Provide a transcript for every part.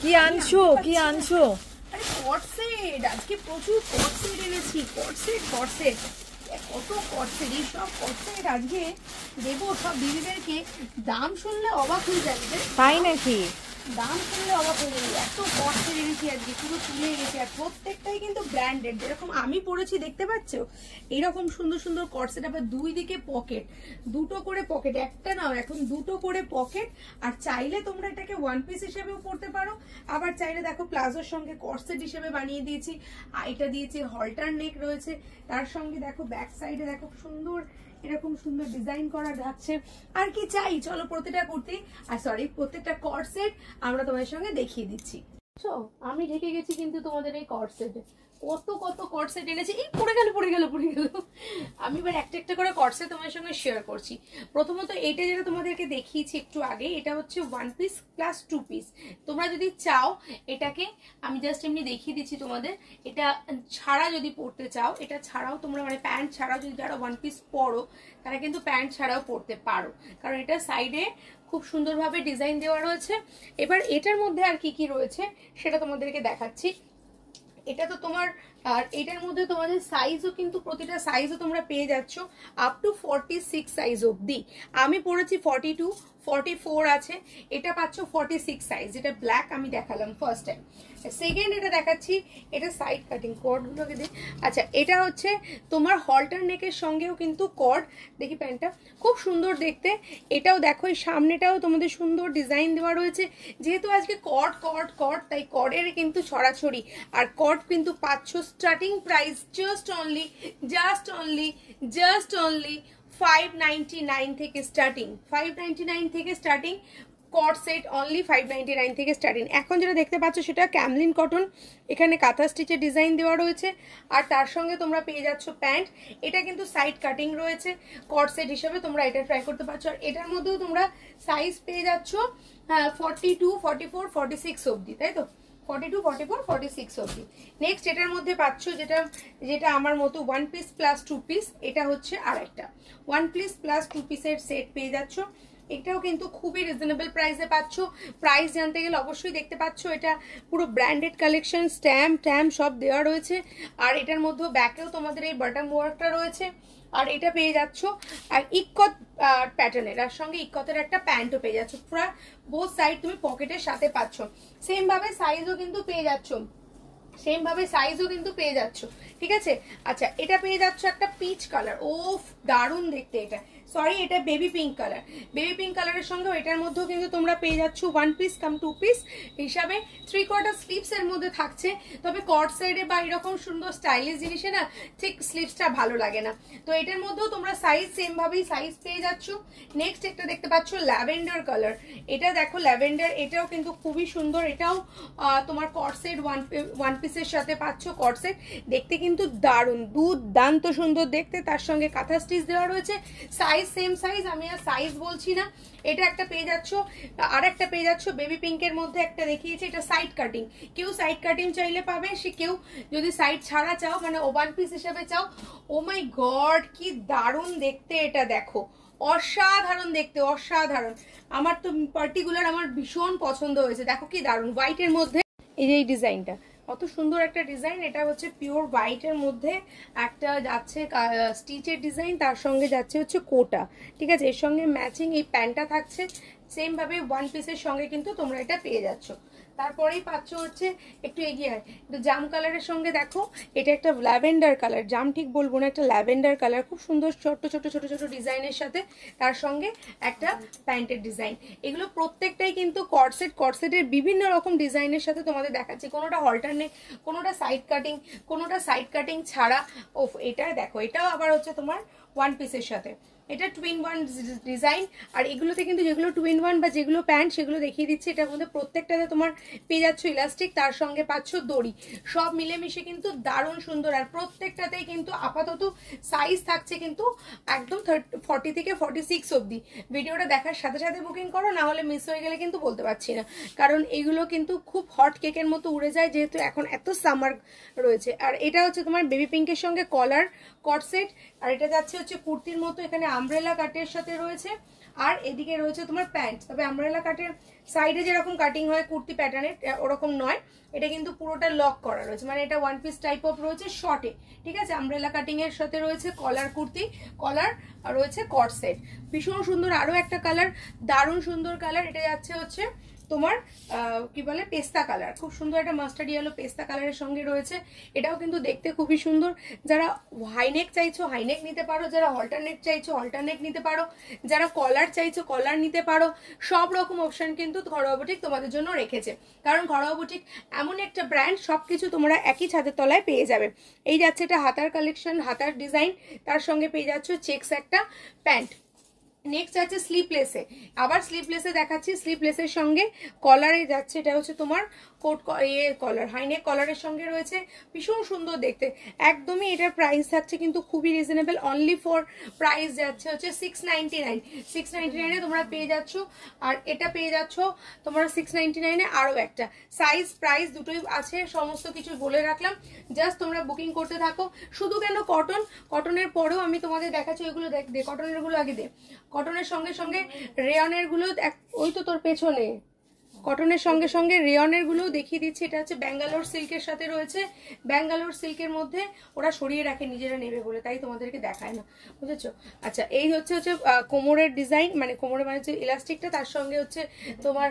কি আনছো কি আনছো? আরে কটসেট, আজকে প্রচুর কটসেট এনেছি। কটসেট কটসেট কত কটসেট, এই সব কটসেট আজকে দেবো সব দিদিদেরকে। দাম শুনলে অবাক হয়ে যাবে। তাই নাকি? দাম শুনলে অবাক হয়ে যাবে, এত কটসেট এনেছি আজকে, পুরো তুলে এনেছি। আর প্রত্যেকটাই কিন্তু ব্র্যান্ডেড, যেরকম আমি পরেছি দেখতে পাচ্ছ এইরকম সুন্দর সুন্দর কটসেট। আবার দুই দিকে পকেট, দুটো করে পকেট, একটা নাও এখন দুটো করে পকেট। আর চাইলে তোমরা এটাকে ওয়ান পিস হিসেবেও পরতে পারো, আবার চাইলে দেখো প্লাজোর সঙ্গে কটসেট হিসেবে বানিয়ে দিয়েছি। আর এটা দিয়েছি হলটার নেক রয়েছে, তার সঙ্গে দেখো ব্যাক সাইডে দেখো সুন্দর এরকম সুন্দর ডিজাইন করা যাচ্ছে। আর কি চাই, চলো প্রত্যেকটা কুর্তি আর সরি প্রত্যেকটা কটসেট আমরা তোমাদের সঙ্গে দেখিয়ে দিচ্ছি। আমি ঢেকে গেছি কিন্তু তোমাদের এই কটসেটে, কত কত কটসেট এনেছি। এই পড়ে গেল পড়ে গেল পড়ে গেল। আমি এবার একটা একটা করে কটসেট তোমাদের সঙ্গে শেয়ার করছি। প্রথমত এইটা যেটা তোমাদেরকে দেখিয়েছি একটু আগে, এটা হচ্ছে one piece plus two piece. তোমরা যদি চাও এটাকে, আমি জাস্ট এমনি দেখিয়ে দিচ্ছি তোমাদের, এটা ছাড়া যদি পরতে চাও, এটা ছাড়াও তোমরা মানে প্যান্ট ছাড়াও যদি যারা ওয়ান পিস পরো তারা কিন্তু প্যান্ট ছাড়াও পরতে পারো, কারণ এটা সাইডে খুব সুন্দরভাবে ডিজাইন দেওয়া রয়েছে। এবার এটার মধ্যে আর কি কি রয়েছে সেটা তোমাদেরকে দেখাচ্ছি। এটা তো তোমার, আর এটার মধ্যে তোমাদের সাইজও কিন্তু প্রতিটা সাইজও তোমরা পেয়ে যাচ্ছ আপ টু 46 সাইজ অবধি। আমি পড়েছি 42, 44 আছে, এটা পাচ্ছ 46 সাইজ, যেটা ব্ল্যাক আমি দেখালাম ফার্স্ট টাইম। সেকেন্ড এটা দেখাচ্ছি, এটা সাইড কাটিং কর্ডগুলোকে দিই। আচ্ছা, এটা হচ্ছে তোমার হলটার নেকের সঙ্গেও কিন্তু কর্ড, দেখি প্যান্টটা খুব সুন্দর দেখতে। এটাও দেখো এই সামনেটাও তোমাদের সুন্দর ডিজাইন দেওয়া রয়েছে। যেহেতু আজকে কর্ড কর্ড কর্ড, তাই কর্ডের কিন্তু ছড়াছড়ি। আর কর্ড কিন্তু পাচ্ছ স্টার্টিং প্রাইস জাস্ট অনলি 599 থেকে স্টার্টিং, 599 থেকে স্টার্টিং কট সেট, অনলি 599 থেকে স্টার্টিং। এখন যেটা দেখতে পাচ্ছ সেটা ক্যামলিন কটন, এখানে কাঁথা স্টিচের ডিজাইন দেওয়া রয়েছে। আর তার সঙ্গে তোমরা পেয়ে যাচ্ছ প্যান্ট, এটা কিন্তু সাইড কাটিং রয়েছে। কট সেট হিসেবে তোমরা এটা ট্রাই করতে পারছো। আর এটার মধ্যেও তোমরা সাইজ পেয়ে যাচ্ছ 42, 44, 46 অবধি, তাই তো 42, 44, 46 অবধি। নেক্সট এটার মধ্যে পাচ্ছ যেটা যেটা আমার মতো one piece plus two piece, এটা হচ্ছে আর একটা ওয়ান পিস প্লাস টু পিসের সেট পেয়ে যাচ্ছ। এটাও কিন্তু খুবই রিজনেবল প্রাইসে পাচ্ছ। প্রাইস জানতে গেলে অবশ্যই দেখতে পাচ্ছ এটা পুরো ব্র্যান্ডেড কালেকশন, স্ট্যাম্প সব দেওয়া রয়েছে। আর এটার মধ্যেও ব্যাকেও তোমাদের এই বাটন ওয়ার্কটা রয়েছে। আর এটা পেয়ে যাচ্ছ আর ইক্কত প্যাটার্নের, আর সঙ্গে ইক্কতের একটা প্যান্টও পেয়ে যাচ্ছ। পুরো বোথ সাইড তুমি পকেটের সাথে পাচ্ছ। সেম ভাবে সাইজও কিন্তু পেয়ে যাচ্ছ, ঠিক আছে। আচ্ছা, এটা পেয়ে যাচ্ছ একটা পিচ কালার, ওফ দারুণ দেখতে এটা। সরি, এটা baby pink colour. Baby pink কালারের সঙ্গে এটার মধ্যেও কিন্তু তোমরা পেয়ে যাচ্ছ one piece cum two piece হিসাবে। 3/4 স্লিভস এর মধ্যে থাকছে, তবে কট সাইডে বা এরকম সুন্দর স্টাইলিশ জিনিসে না ঠিক স্লিভসটা ভালো লাগে না। তো এটার মধ্যেও তোমরা সাইজ সেম ভাবেই সাইজ পেয়ে যাচ্ছ। নেক্সট একটা দেখতে পাচ্ছ ল্যাভেন্ডার কালার, এটা দেখো ল্যাভেন্ডার, এটাও কিন্তু খুবই সুন্দর। এটাও তোমার কট সেট ওয়ান পিসের সাথে পাচ্ছ। কট সেট দেখতে কিন্তু দারুণ দুর্দান্ত সুন্দর দেখতে, তার সঙ্গে কাঁথা স্টিচ দেওয়া রয়েছে। সাইজ সেম সাইজ, আমি আর সাইজ বলছি না। এটা একটা পেয়ে যাচ্ছ, আর একটা পেয়ে যাচ্ছ বেবি পিঙ্কের মধ্যে একটা দেখিয়েছি, এটা সাইড কাটিং। কেউ সাইড কাটিং চাইলে পাবে, সে কেউ যদি সাইড ছাড়া চাও মানে ওভার পিস হিসেবে চাও, ও মাই গড কি দারুণ দেখতে এটা, দেখো অসাধারণ দেখতে, অসাধারণ। আমার তো পার্টিকুলার আমার ভীষণ পছন্দ হয়েছে, দেখো কি দারুণ হোয়াইটের মধ্যে এই যে এই ডিজাইনটা, কত সুন্দর একটা ডিজাইন। এটা হচ্ছে পিওর হোয়াইটের মধ্যে একটা যাচ্ছে স্টিচের ডিজাইন, তার সঙ্গে যাচ্ছে হচ্ছে কোটা, ঠিক আছে। এর সঙ্গে ম্যাচিং এই প্যান্টটা থাকছে। সেম ভাবে ওয়ান পিসের সঙ্গে কিন্তু তোমরা এটা পেয়ে যাচ্ছ। তারপরেই পাচ্ছ হচ্ছে একটু এগিয়ে হয় জাম কালারের সঙ্গে, দেখো এটা একটা ল্যাভেন্ডার কালার, জাম ঠিক বলবো না, একটা ল্যাভেন্ডার কালার, খুব সুন্দর ছোট ছোট ছোট ছোট ডিজাইনের সাথে তার সঙ্গে একটা প্যান্টের ডিজাইন। এগুলো প্রত্যেকটাই কিন্তু কটসেটের বিভিন্ন রকম ডিজাইনের সাথে তোমাদের দেখাচ্ছি। কোনোটা অল্টারনেট, কোনোটা সাইড কাটিং ছাড়া। ওফ, এটা দেখো, এটাও আবার হচ্ছে তোমার ওয়ান পিসের সাথে, এটা টুইন ওয়ান ডিজাইন। আর এগুলোতে কিন্তু যেগুলো টুইন ওয়ান বা যেগুলো প্যান্ট সেগুলো দেখিয়ে দিচ্ছি। এটার মধ্যে প্রত্যেকটাতে তোমার পেয়ে যাচ্ছ ইলাস্টিক, তার সঙ্গে পাচ্ছ দড়ি, সব মিলেমিশে কিন্তু দারুণ সুন্দর। আর প্রত্যেকটাতেই কিন্তু আপাতত সাইজ থাকছে কিন্তু একদম 40 থেকে 46 অবধি। ভিডিওটা দেখার সাথে সাথে বুকিং করো, না হলে মিস হয়ে গেলে কিন্তু বলতে পারছি না, কারণ এগুলো কিন্তু খুব হট কেকের মতো উড়ে যায়, যেহেতু এখন এত সামার রয়েছে। আর এটা হচ্ছে তোমার বেবি পিঙ্কের সঙ্গে কলার কট সেট, আর এটা যাচ্ছে হচ্ছে কুর্তির মতো, এখানে আমব্রেলা কাটের সাথে রয়েছে। আর এদিকে রয়েছে তোমার প্যান্ট, তবে আমব্রেলা কাটের সাইডে যেরকম কাটিং হয় কুর্তি প্যাটার্নের ওরকম নয়, এটা কিন্তু পুরোটা লক করা রয়েছে, মানে এটা ওয়ান পিস টাইপ অফ রয়েছে শর্টে, ঠিক আছে। আমব্রেলা কাটিং এর সাথে রয়েছে কলার কুর্তি, কলার আর রয়েছে কট সেট, ভীষণ সুন্দর। আরো একটা কালার, দারুণ সুন্দর কালার, এটা যাচ্ছে হচ্ছে তোমার কি বলে পেস্তা কালার, খুব সুন্দর একটা মাস্টার্ড ইয়েলো পেস্তা কালারের সঙ্গে রয়েছে, এটাও কিন্তু দেখতে খুবই সুন্দর। যারা হাইনেক চাইছো হাইনেক নিতে পারো, যারা অল্টারনেট চাইছো অল্টারনেট নিতে পারো, যারা কলার চাইছো কলার নিতে পারো, সব রকম অপশন কিন্তু ঘরোয়া বুটিক তোমাদের জন্য রেখেছে, কারণ ঘরোয়া বুটিক এমন একটা ব্র্যান্ড সবকিছু তোমরা একই ছাদের তলায় পেয়ে যাবে। এই যাচ্ছে এটা হাতার কালেকশন, হাতার ডিজাইন, তার সঙ্গে পেয়ে যাচ্ছ চেকস একটা প্যান্ট। নেক্সট আছে স্লিপলেসে, আবার স্লিপলেসে দেখাচ্ছি, স্লিপলেসের সঙ্গে কলারে যাচ্ছে, এটা হচ্ছে তোমার কোট কলার, হাইনেক কলারের সঙ্গে রয়েছে, ভীষণ সুন্দর দেখতে। একদমই এটার প্রাইস থাকছে কিন্তু খুবই রিজনেবল, অনলি ফর প্রাইস যাচ্ছে হচ্ছে 699, 699 তোমরা পেয়ে যাচ্ছ। আর এটা পেয়ে যাচ্ছ তোমরা 699 আরও একটা সাইজ, প্রাইস দুটোই আছে, সমস্ত কিছু বলে রাখলাম, জাস্ট তোমরা বুকিং করতে থাকো। শুধু কেন কটন, কটনের পরেও আমি তোমাদের দেখাচ্ছি, ওইগুলো দেখ দে, কটনের গুলো আগে দে, কটনের সঙ্গে সঙ্গে রেয়নের গুলো, ওই তো তোর পেছনে, কটনের সঙ্গে সঙ্গে রেয়নের গুলো দেখিয়ে দিচ্ছি। এটা হচ্ছে ব্যাঙ্গালোর সিল্কের সাথে রয়েছে, ব্যাঙ্গালোর সিল্কের মধ্যে ওরা সরিয়ে রাখে নিজেরা নেবে বলে, তাই তোমাদেরকে দেখায় না, বুঝেছো। আচ্ছা, এই হচ্ছে কোমরের ডিজাইন, মানে কোমরে মানে হচ্ছে ইলাস্টিকটা, তার সঙ্গে হচ্ছে তোমার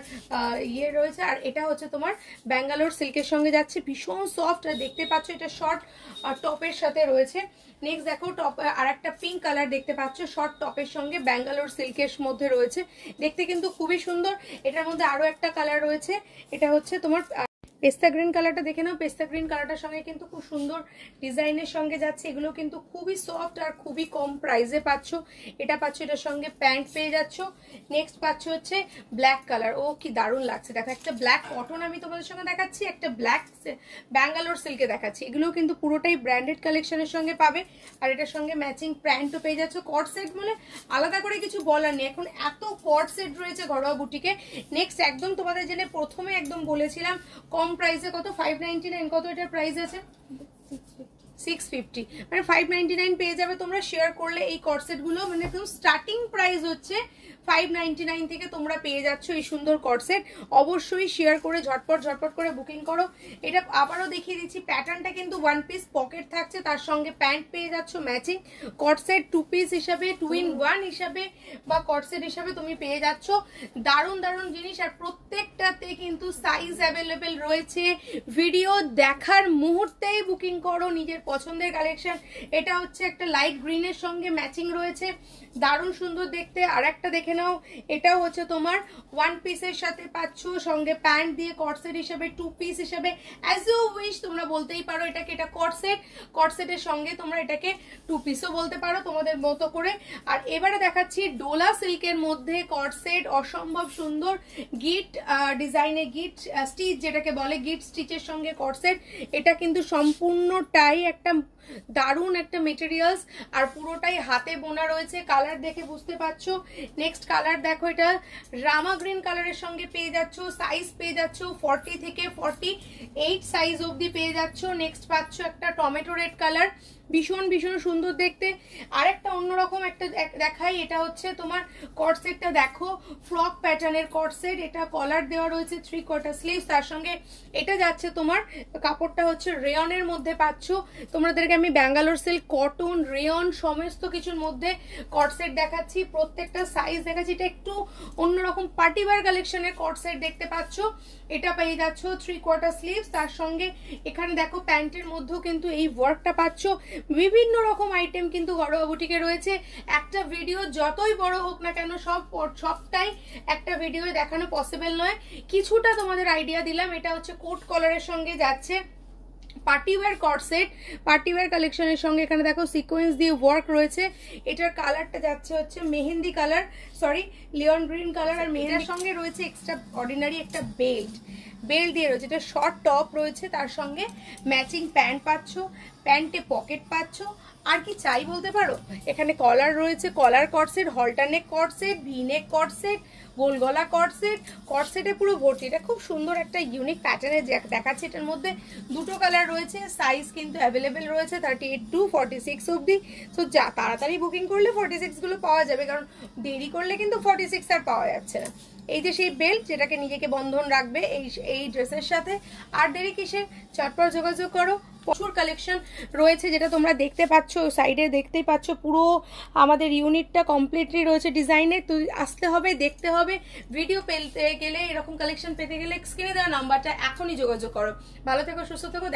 ইয়ে রয়েছে, আর এটা হচ্ছে তোমার ব্যাঙ্গালোর সিল্কের সঙ্গে যাচ্ছে, ভীষণ সফট, আর দেখতে পাচ্ছ এটা শর্ট টপের সাথে রয়েছে। নেক্সট দেখো টপ, আর একটা পিঙ্ক কালার দেখতে পাচ্ছ শর্ট টপের সঙ্গে ব্যাঙ্গালোর সিল্কের মধ্যে রয়েছে, দেখতে কিন্তু খুবই সুন্দর। এটার মধ্যে আরো একটা কালার রয়েছে, এটা হচ্ছে তোমার পেস্তা গ্রিন কালারটা দেখে নাও, পেস্তা গ্রিন কালারটার সঙ্গে কিন্তু খুব সুন্দর ডিজাইনের সঙ্গে যাচ্ছে, এগুলো কিন্তু খুবই সফট আর খুবই কম প্রাইসে পাচ্ছ। এটা পাচ্ছ, এটার সঙ্গে প্যান্ট পেয়ে যাচ্ছ। নেক্সট পাচ্ছ হচ্ছে ব্ল্যাক কালার, ও কি দারুণ লাগছে দেখো, একটা ব্ল্যাক কটন আমি তোমাদের সঙ্গে দেখাচ্ছি, একটা ব্ল্যাক ব্যাঙ্গালোর সিল্কে দেখাচ্ছি, এগুলো কিন্তু পুরোটাই ব্র্যান্ডেড কালেকশনের সঙ্গে পাবে। আর এটার সঙ্গে ম্যাচিং প্যান্টও পেয়ে যাচ্ছ। কট সেট বলে আলাদা করে কিছু বলার নেই, এখন এত কট সেট রয়েছে ঘরোয়া বুটিকে। নেক্সট একদম তোমাদের জেনে প্রথমে একদম বলেছিলাম কম প্রাইসে, কত 599, কত এটার প্রাইস আছে 650, মানে 599 পেয়ে যাবে তোমরা শেয়ার করলে এই কটসেট গুলো, মানে একদম স্টার্টিং প্রাইস হচ্ছে 599 থেকে তোমরা পেয়ে যাচ্ছ এই সুন্দর কটসেট। অবশ্যই শেয়ার করে ঝটপট ঝটপট করে বুকিং করো। এটা আবারও দেখিয়ে দিচ্ছি, প্যাটার্নটা কিন্তু ওয়ান পিস পকেট থাকছে, তার সঙ্গে প্যান্ট পেয়ে যাচ্ছ ম্যাচিং। কটসেট 2 পিস হিসাবে, 2 in 1 হিসাবে বা কটসেট হিসাবে তুমি পেয়ে যাচ্ছ। দারুণ দারুণ জিনিস, আর প্রত্যেকটাতে কিন্তু সাইজ অ্যাভেলেবেল রয়েছে। ভিডিও দেখার মুহূর্তেই বুকিং করো নিজের পছন্দের কালেকশন। এটা হচ্ছে একটা লাইট গ্রিনের সঙ্গে ম্যাচিং রয়েছে, দারুণ সুন্দর দেখতে। আর একটা দেখে নাও, এটাও হচ্ছে তোমার ওয়ান পিসের সাথে পাচ্ছ, সঙ্গে প্যান্ট দিয়ে কটসেট হিসেবে, 2 পিস হিসেবে, অ্যাজ ইউ উইশ তোমরা বলতেই পারো এটাকে, এটা কটসেট, কটসেটের সঙ্গে তোমরা এটাকে 2 পিসও বলতে পারো তোমাদের মতো করে। আর এবারে দেখাচ্ছি ডোলা সিল্কের মধ্যে কটসেট, অসম্ভব সুন্দর গিট ডিজাইনে, গিট স্টিচ যেটাকে বলে, গিট স্টিচের সঙ্গে কটসেট। এটা কিন্তু সম্পূর্ণটাই একটা দারুণ একটা মেটেরিয়ালস, আর পুরোটাই হাতে বোনা রয়েছে, কালার দেখে বুঝতে পারছো। নেক্সট কালার দেখো, এটা রামা গ্রিন কালারের সঙ্গে পেয়ে যাচ্ছ, সাইজ পেয়ে যাচ্ছ 40 থেকে 48 সাইজ অবধি পেয়ে যাচ্ছ। নেক্সট পাচ্ছ একটা টমেটো রেড কালার, ভীষণ ভীষণ সুন্দর দেখতে। আরেকটা অন্যরকম একটা দেখাই, এটা হচ্ছে তোমার কটসেটটা দেখো, ফ্রক প্যাটার্নের কটসেট, এটা কলার দেওয়া রয়েছে, 3/4 স্লিভস, তার সঙ্গে এটা যাচ্ছে তোমার কাপড়টা হচ্ছে রেয়নের মধ্যে পাচ্ছ। তোমাদেরকে আমি ব্যাঙ্গালোর সিল্ক, কটন, রেয়ন সমস্ত কিছুর মধ্যে কটসেট দেখাচ্ছি, প্রত্যেকটা সাইজ দেখাচ্ছি। এটা একটু অন্যরকম পার্টিওয়ার কালেকশনের কটসেট দেখতে পাচ্ছ। এটা পেয়ে যাচ্ছ 3/4 স্লিভস, তার সঙ্গে এখানে দেখো প্যান্টের মধ্যেও কিন্তু এই ওয়ার্কটা পাচ্ছ। বিভিন্ন রকম আইটেম কিন্তু ঘরোয়া বুটিকে রয়েছে। একটা ভিডিও যতই বড় হোক না কেন, সবটাই একটা ভিডিও দেখানো পসিবল নয়, কিছুটা তোমাদের আইডিয়া দিলাম। এটা হচ্ছে কোট কলারের সঙ্গে যাচ্ছে, পার্টিওয়্যার কটসেট, পার্টিওয়্যার কালেকশনের সঙ্গে এখানে দেখো সিকোয়েন্স দিয়ে ওয়ার্ক রয়েছে। এটার কালারটা যাচ্ছে হচ্ছে mehndi colour, sorry neon green colour, আর মেহেন্দির সঙ্গে রয়েছে এক্সট্রা অর্ডিনারি একটা বেল্ট দিয়ে রয়েছে। এটা শর্ট টপ রয়েছে, তার সঙ্গে ম্যাচিং প্যান্ট পাচ্ছ। প্যান্টে পকেট পাচ্ছ, আর কি চাই বলতে পারো। এখানে কলার রয়েছে, কলার কটসেট, হল্টারনেক কটসেট, ভিনেক কটসেট, গোলগলা কটসেট, কটসেটে পুরো ভর্তি। এটা খুব সুন্দর একটা ইউনিক প্যাটার্নে দেখাচ্ছে। এটার মধ্যে দুটো কালার রয়েছে, সাইজ কিন্তু অ্যাভেলেবেল রয়েছে 38 to 46 অবধি। সো যা তাড়াতাড়ি বুকিং করলে 46 গুলো পাওয়া যাবে, কারণ দেরি করলে কিন্তু 46 আর পাওয়া যাচ্ছে না। এই যে সেই বেল্ট যেটাকে নিজেকে বন্ধন রাখবে এই ড্রেসের সাথে। আর দেরি কিসের, চটপট যোগাযোগ করো। প্রচুর কালেকশন রয়েছে যেটা তোমরা দেখতে পাচ্ছ, সাইডে দেখতেই পাচ্ছ পুরো আমাদের ইউনিটটা কমপ্লিটলি রয়েছে ডিজাইনে। তুই আসতে হবে, দেখতে হবে। ভিডিও পেতে গেলে, এরকম কালেকশন পেতে গেলে স্ক্রিনে দেওয়া নাম্বারটা এখনই যোগাযোগ করো। ভালো থেকো, সুস্থ থেকো।